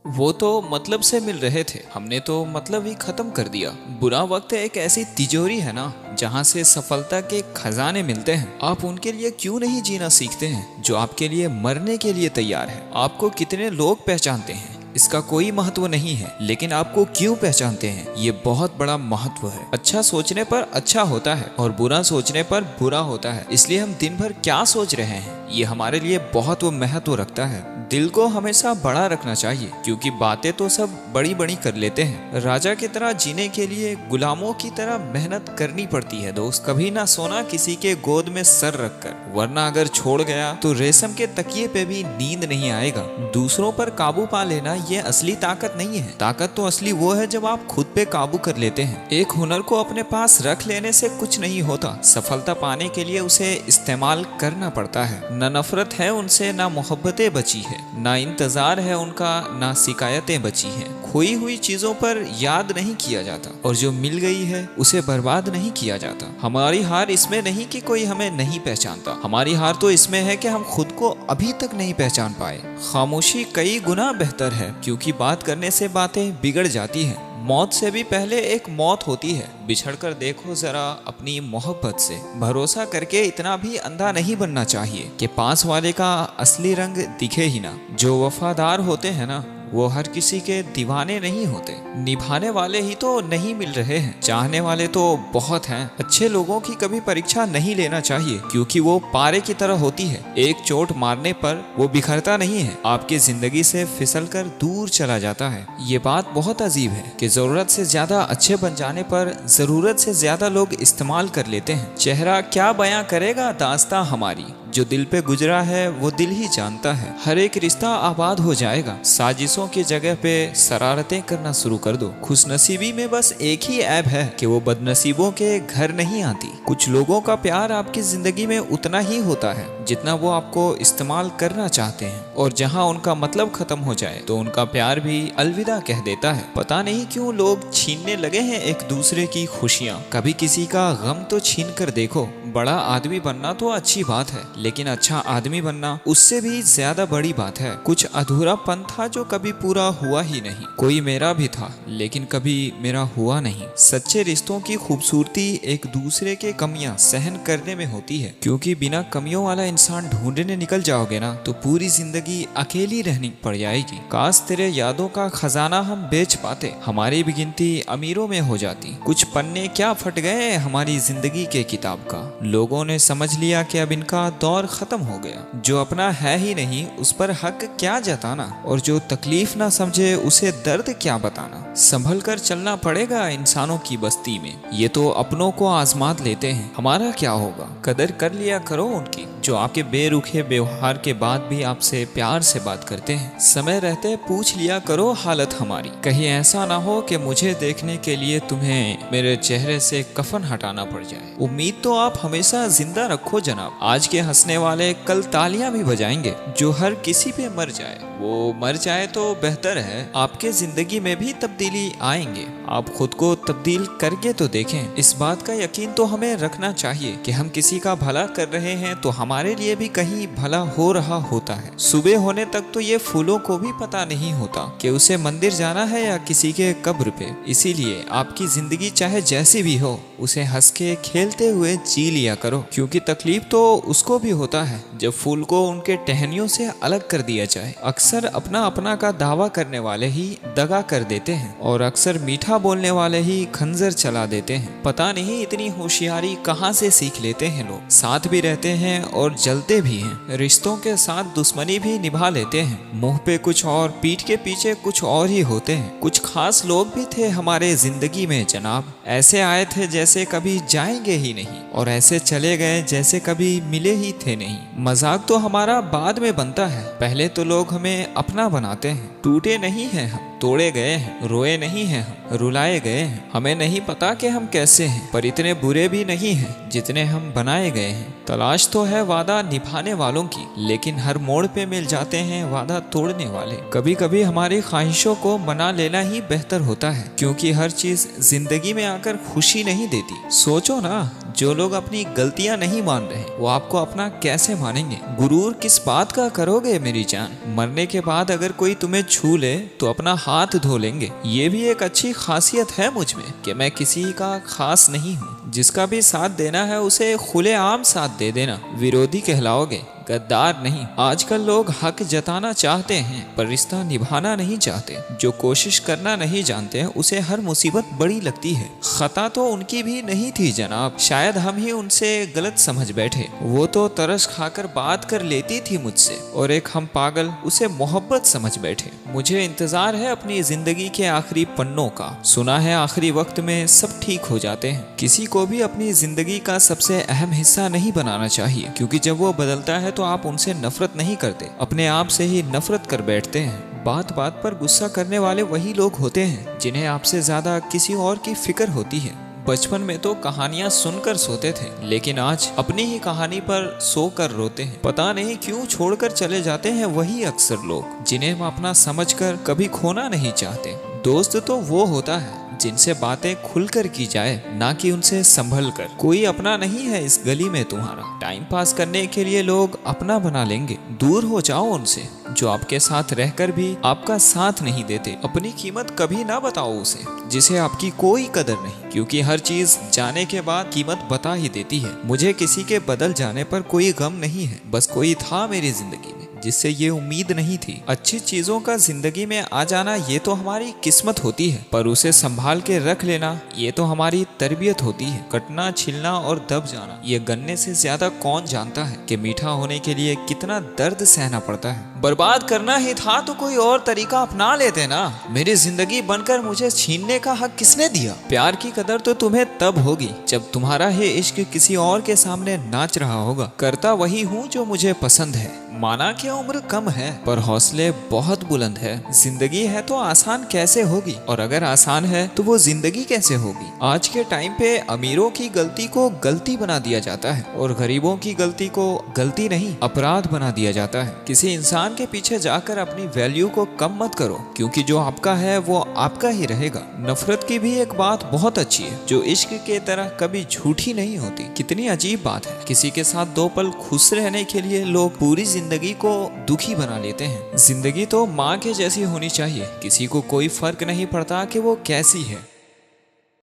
वो तो मतलब से मिल रहे थे, हमने तो मतलब ही खत्म कर दिया। बुरा वक्त एक ऐसी तिजोरी है ना, जहाँ से सफलता के खजाने मिलते हैं। आप उनके लिए क्यों नहीं जीना सीखते हैं जो आपके लिए मरने के लिए तैयार है। आपको कितने लोग पहचानते हैं इसका कोई महत्व नहीं है, लेकिन आपको क्यों पहचानते हैं ये बहुत बड़ा महत्व है। अच्छा सोचने पर अच्छा होता है और बुरा सोचने पर बुरा होता है। इसलिए हम दिन भर क्या सोच रहे हैं ये हमारे लिए बहुत महत्व रखता है। दिल को हमेशा बड़ा रखना चाहिए, क्योंकि बातें तो सब बड़ी बड़ी कर लेते हैं। राजा की तरह जीने के लिए गुलामों की तरह मेहनत करनी पड़ती है दोस्त। कभी ना सोना किसी के गोद में सर रखकर, वरना अगर छोड़ गया तो रेशम के तकिए पे भी नींद नहीं आएगा। दूसरों पर काबू पा लेना ये असली ताकत नहीं है। ताकत तो असली वो है जब आप खुद पे काबू कर लेते हैं। एक हुनर को अपने पास रख लेने से कुछ नहीं होता। सफलता पाने के लिए उसे इस्तेमाल करना पड़ता है। न नफरत है उनसे, ना मोहब्बतें बची है, ना इंतजार है उनका, ना शिकायतें बची हैं। खोई हुई चीजों पर याद नहीं किया जाता और जो मिल गई है उसे बर्बाद नहीं किया जाता। हमारी हार इसमें नहीं कि कोई हमें नहीं पहचानता, हमारी हार तो इसमें है कि हम खुद को अभी तक नहीं पहचान पाए। खामोशी कई गुना बेहतर है, क्योंकि बात करने से बातें बिगड़ जाती हैं। मौत से भी पहले एक मौत होती है। बिछड़कर देखो जरा अपनी मोहब्बत से। भरोसा करके इतना भी अंधा नहीं बनना चाहिए कि पास वाले का असली रंग दिखे ही ना। जो वफादार होते हैं ना, वो हर किसी के दीवाने नहीं होते। निभाने वाले ही तो नहीं मिल रहे हैं, चाहने वाले तो बहुत हैं। अच्छे लोगों की कभी परीक्षा नहीं लेना चाहिए, क्योंकि वो पारे की तरह होती है। एक चोट मारने पर वो बिखरता नहीं है, आपकी जिंदगी से फिसलकर दूर चला जाता है। ये बात बहुत अजीब है कि जरूरत से ज्यादा अच्छे बन जाने पर जरूरत से ज्यादा लोग इस्तेमाल कर लेते हैं। चेहरा क्या बयां करेगा दास्तां हमारी, जो दिल पे गुजरा है वो दिल ही जानता है। हर एक रिश्ता आबाद हो जाएगा। साजिशों की जगह पे शरारतें करना शुरू कर दो। खुशनसीबी में बस एक ही ऐब है कि वो बदनसीबों के घर नहीं आती। कुछ लोगों का प्यार आपकी जिंदगी में उतना ही होता है जितना वो आपको इस्तेमाल करना चाहते हैं, और जहां उनका मतलब खत्म हो जाए तो उनका प्यार भी अलविदा कह देता है। पता नहीं क्यों लोग छीनने लगे हैं एक दूसरे की खुशियां। कभी किसी का गम तो छीन कर देखो। बड़ा आदमी बनना तो अच्छी बात है, लेकिन अच्छा आदमी बनना उससे भी ज्यादा बड़ी बात है। कुछ अधूरापन था जो कभी पूरा हुआ ही नहीं। कोई मेरा भी था लेकिन कभी मेरा हुआ नहीं। सच्चे रिश्तों की खूबसूरती एक दूसरे के कमियां सहन करने में होती है, क्योंकि बिना कमियों वाला इंसान ढूंढने निकल जाओगे ना तो पूरी जिंदगी अकेली रहनी पड़ जाएगी। काश तेरे यादों का खजाना हम बेच पाते, हमारी भी गिनती अमीरों में हो जाती। कुछ पन्ने क्या फट गए हमारी जिंदगी के किताब का। लोगों ने समझ लिया कि अब इनका दौर खत्म हो गया। जो अपना है ही नहीं उस पर हक क्या जताना, और जो तकलीफ ना समझे उसे दर्द क्या बताना। संभल कर चलना पड़ेगा इंसानों की बस्ती में। ये तो अपनों को आजमात लेते हैं, हमारा क्या होगा। कदर कर लिया करो उनकी, जो आपके बेरुखे व्यवहार के बाद भी आपसे प्यार से बात करते हैं। समय रहते पूछ लिया करो हालत हमारी। कहीं ऐसा ना हो कि मुझे देखने के लिए तुम्हें मेरे चेहरे से कफन हटाना पड़ जाए। उम्मीद तो आप हमेशा जिंदा रखो जनाब। आज के हंसने वाले कल तालियां भी बजाएंगे। जो हर किसी पे मर जाए वो मर जाए तो बेहतर है। आपके जिंदगी में भी तब्दीली आएंगे। आप खुद को तब्दील करके तो देखें। इस बात का यकीन तो हमें रखना चाहिए कि हम किसी का भला कर रहे हैं तो हमारे लिए भी कहीं भला हो रहा होता है। सुबह होने तक तो ये फूलों को भी पता नहीं होता कि उसे मंदिर जाना है या किसी के कब्र पे। इसीलिए आपकी जिंदगी चाहे जैसी भी हो, उसे हंस के खेलते हुए जी लिया करो, क्योंकि तकलीफ तो उसको भी होता है जब फूल को उनके टहनियों से अलग कर दिया जाए। अक्सर अपना अपना का दावा करने वाले ही दगा कर देते हैं, और अक्सर मीठा बोलने वाले ही खंजर चला देते हैं। पता नहीं इतनी होशियारी कहाँ से सीख लेते हैं लोग। साथ भी रहते हैं और जलते भी हैं। रिश्तों के साथ दुश्मनी भी निभा लेते हैं। मुंह पे कुछ और पीठ के पीछे कुछ और ही होते हैं। कुछ खास लोग भी थे हमारे जिंदगी में जनाब। ऐसे आए थे जैसे कभी जाएंगे ही नहीं, और ऐसे चले गए जैसे कभी मिले ही थे नहीं। मजाक तो हमारा बाद में बनता है, पहले तो लोग हमें अपना बनाते हैं। टूटे नहीं हैं हम, तोड़े गए हैं। रोए नहीं हैं हम, रुलाए गए हैं। हमें नहीं पता कि हम कैसे हैं, पर इतने बुरे भी नहीं हैं जितने हम बनाए गए हैं। तलाश तो है वादा निभाने वालों की, लेकिन हर मोड़ पे मिल जाते हैं वादा तोड़ने वाले। कभी कभी हमारी ख्वाहिशों को मना लेना ही बेहतर होता है, क्योंकि हर चीज जिंदगी में आकर खुशी नहीं देती। सोचो ना, जो लोग अपनी गलतियां नहीं मान रहे वो आपको अपना कैसे मानेंगे? गुरूर किस बात का करोगे मेरी जान? मरने के बाद अगर कोई तुम्हें छू ले तो अपना हाथ धो लेंगे। ये भी एक अच्छी खासियत है मुझ में कि मैं किसी का खास नहीं हूँ। जिसका भी साथ देना है उसे खुलेआम साथ दे देना। विरोधी कहलाओगे, गद्दार नहीं। आजकल लोग हक जताना चाहते हैं पर रिश्ता निभाना नहीं चाहते। जो कोशिश करना नहीं जानते हैं उसे हर मुसीबत बड़ी लगती है। खता तो उनकी भी नहीं थी जनाब, शायद हम ही उनसे गलत समझ बैठे। वो तो तरस खाकर बात कर लेती थी मुझसे और एक हम पागल उसे मोहब्बत समझ बैठे। मुझे इंतजार है अपनी जिंदगी के आखिरी पन्नों का। सुना है आखिरी वक्त में सब ठीक हो जाते हैं। किसी को भी अपनी जिंदगी का सबसे अहम हिस्सा नहीं बनाना चाहिए, क्योंकि जब वो बदलता है तो आप उनसे नफरत नहीं करते, अपने आप से ही नफरत कर बैठते हैं। बात बात पर गुस्सा करने वाले वही लोग होते हैं जिन्हें आपसे ज्यादा किसी और की फिक्र होती है। बचपन में तो कहानियां सुनकर सोते थे, लेकिन आज अपनी ही कहानी पर सोकर रोते हैं। पता नहीं क्यों छोड़कर चले जाते हैं वही अक्सर लोग जिन्हें हम अपना समझकर कभी खोना नहीं चाहते। दोस्त तो वो होता है जिनसे बातें खुलकर की जाए, ना कि उनसे संभल कर। कोई अपना नहीं है इस गली में तुम्हारा। टाइम पास करने के लिए लोग अपना बना लेंगे। दूर हो जाओ उनसे जो आपके साथ रहकर भी आपका साथ नहीं देते। अपनी कीमत कभी ना बताओ उसे जिसे आपकी कोई कदर नहीं, क्योंकि हर चीज जाने के बाद कीमत बता ही देती है। मुझे किसी के बदल जाने पर कोई गम नहीं है, बस कोई था मेरी जिंदगी में जिससे ये उम्मीद नहीं थी। अच्छी चीजों का जिंदगी में आ जाना ये तो हमारी किस्मत होती है, पर उसे संभाल के रख लेना ये तो हमारी तरबियत होती है। कटना, छिलना और दब जाना ये गन्ने से ज्यादा कौन जानता है कि मीठा होने के लिए कितना दर्द सहना पड़ता है। बर्बाद करना ही था तो कोई और तरीका अपना लेते ना। मेरी जिंदगी बनकर मुझे छीनने का हक किसने दिया? प्यार की कदर तो तुम्हें तब होगी जब तुम्हारा ही इश्क किसी और के सामने नाच रहा होगा। करता वही हूँ जो मुझे पसंद है। माना कि उम्र कम है पर हौसले बहुत बुलंद है। जिंदगी है तो आसान कैसे होगी, और अगर आसान है तो वो जिंदगी कैसे होगी? आज के टाइम पे अमीरों की गलती को गलती बना दिया जाता है और गरीबों की गलती को गलती नहीं अपराध बना दिया जाता है। किसी इंसान के पीछे जाकर अपनी वैल्यू को कम मत करो, क्योंकि जो आपका है वो आपका ही रहेगा। नफरत की भी एक बात बहुत अच्छी है जो इश्क के तरह कभी झूठी नहीं होती। कितनी अजीब बात है, किसी के साथ 2 पल खुश रहने के लिए लोग पूरी जिंदगी को दुखी बना लेते हैं। जिंदगी तो माँ के जैसी होनी चाहिए, किसी को कोई फर्क नहीं पड़ता कि वो कैसी है।